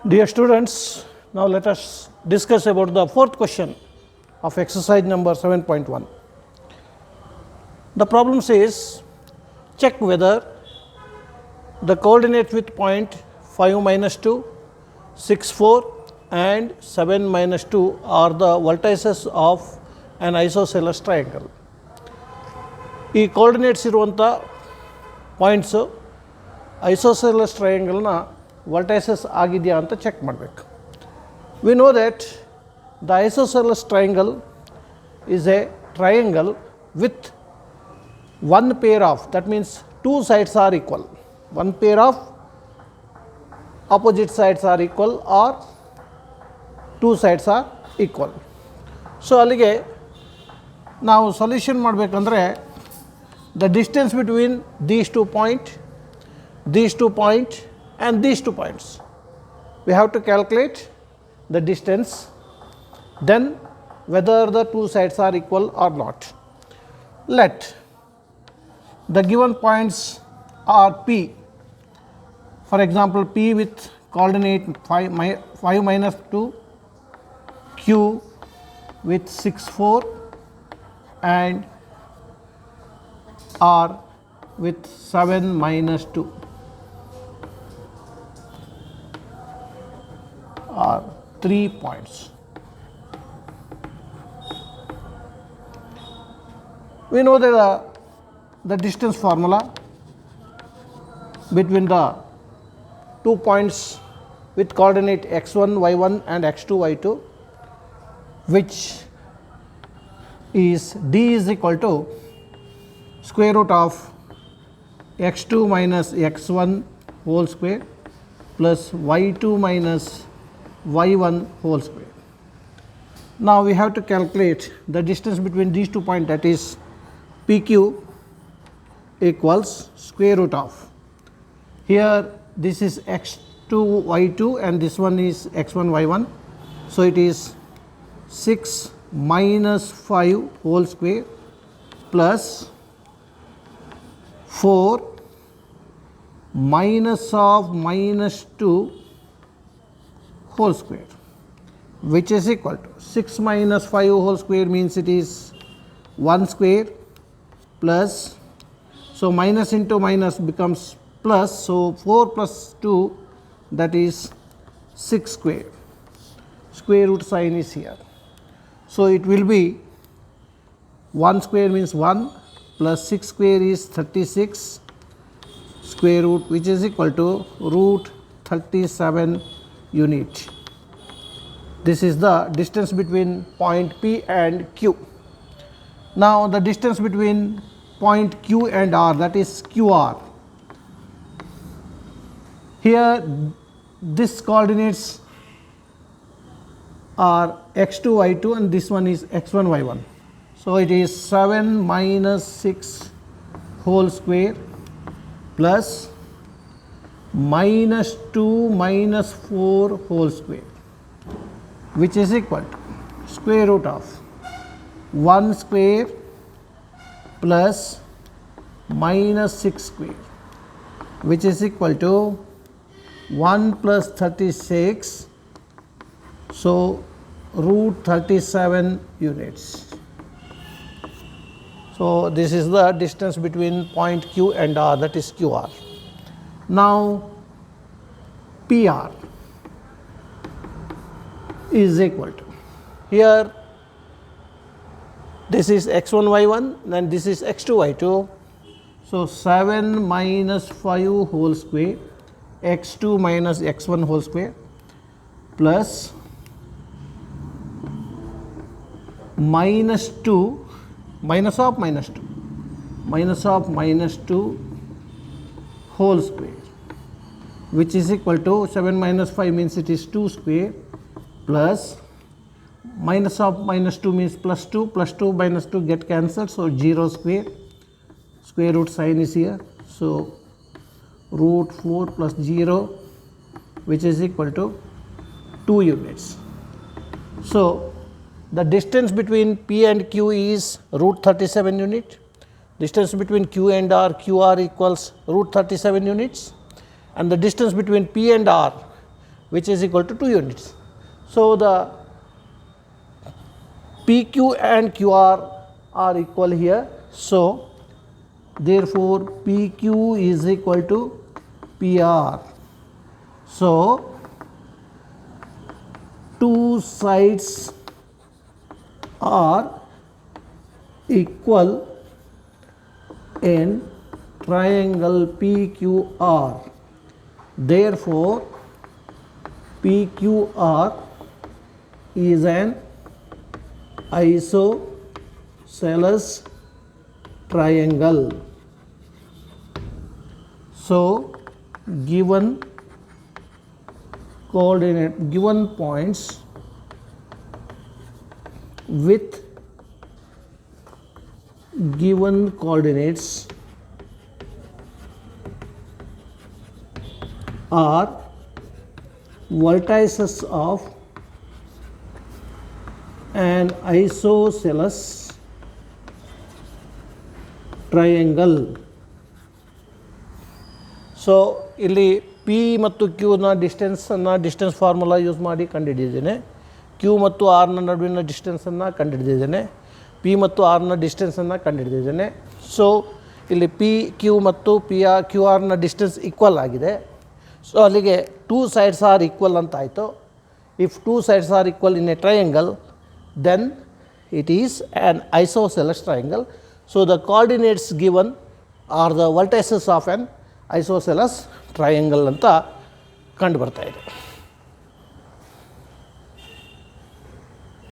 Dear students, now let us discuss about the fourth question of exercise number 7.1. The problem says check whether the coordinates with point 5 minus 2, 6, 4 and 7 minus 2 are the vertices of an isosceles triangle. ಈ coordinates ಇರುವಂಥ points isosceles ಟ್ರಯಾಂಗಲ್ನ ವರ್ಟೈಸಸ್ ಆಗಿದೆಯಾ ಅಂತ check ಮಾಡಬೇಕು. We know that the isosceles triangle is A triangle with one pair of, that means two sides are equal, one pair of opposite sides are equal or two sides are equal. So ಅಲ್ಲಿಗೆ ನಾವು solution ಮಾಡಬೇಕಂದ್ರೆ the distance between these two points and these 2 points, we have to calculate the distance, then whether the two sides are equal or not. Let the given points are P, for example P with coordinate 5 minus 2, Q with 6 4 and R with 7 minus 2 are 3 points. We know that the distance formula between the 2 points with coordinate x1 y1 and x2 y2, which is d is equal to square root of x2 minus x1 whole square plus y2 minus y1 whole square. Now we have to calculate the distance between these 2 points, that is PQ equals square root of, here this is x2 y2 and this one is x1 y1. So it is 6 minus 5 whole square plus 4 minus of minus 2 whole square, which is equal to 6 minus 5 whole square means it is 1 square plus, so minus into minus becomes plus, so 4 plus 2 that is 6 square, square root sign is here. So it will be 1 square means 1 plus 6 square is 36 square root, which is equal to root 37 unit. This is the distance between point P and Q. Now the distance between point Q and R, that is QR. Here this coordinates are x2 y2 and this one is x1 y1. So it is 7 minus 6 whole square plus minus 2 minus 4 whole square, which is equal to square root of 1 square plus minus 6 square, which is equal to 1 plus 36, so root 37 units. So this is the distance between point Q and R, that is QR. Now PR is equal to, here this is x1 y1 and this is x2 y2. So 7 minus 5 whole square x2 minus x1 whole square plus minus 2 minus of minus 2 whole square, which is equal to 7 minus 5 means it is 2 square plus minus of minus 2 means plus 2 minus 2 get cancelled, so 0 square, square root sign is here, so root 4 plus 0, which is equal to 2 units. So the distance between P and Q is root 37 unit, distance between Q and R, QR equals root 37 units, and the distance between P and R which is equal to 2 units. So, the PQ and QR are equal here. So, therefore, PQ is equal to PR. So, two sides are equal in triangle PQR. Therefore, PQR is an isosceles triangle. So, given points with given coordinates are vertices of an isosceles triangle. So ಇಲ್ಲಿ P ಮತ್ತು ಕ್ಯೂನ distance formula use ಮಾಡಿ ಕಂಡುಹಿಡಿದಿದ್ದೇನೆ. Q ಮತ್ತು ಆರ್ನ ನಡುವಿನ ಡಿಸ್ಟೆನ್ಸನ್ನು ಕಂಡುಹಿಡಿದಿದ್ದೇನೆ. P ಮತ್ತು ಆರ್ನ ಡಿಸ್ಟೆನ್ಸನ್ನು ಕಂಡುಹಿಡಿದಿದ್ದೇನೆ. So ಇಲ್ಲಿ P Q ಮತ್ತು ಕ್ಯೂ ಆರ್ನ ಡಿಸ್ಟೆನ್ಸ್ ಈಕ್ವಲ್ ಆಗಿದೆ. ಸೊ ಅಲ್ಲಿಗೆ ಟೂ ಸೈಡ್ಸ್ ಆರ್ ಈಕ್ವಲ್ ಅಂತ ಆಯಿತು. If two sides are equal in a triangle, then it is an isosceles triangle. So the coordinates given are the vertices of an isosceles triangle ಅಂತ ಕಂಡು ಬರ್ತಾ ಇದೆ.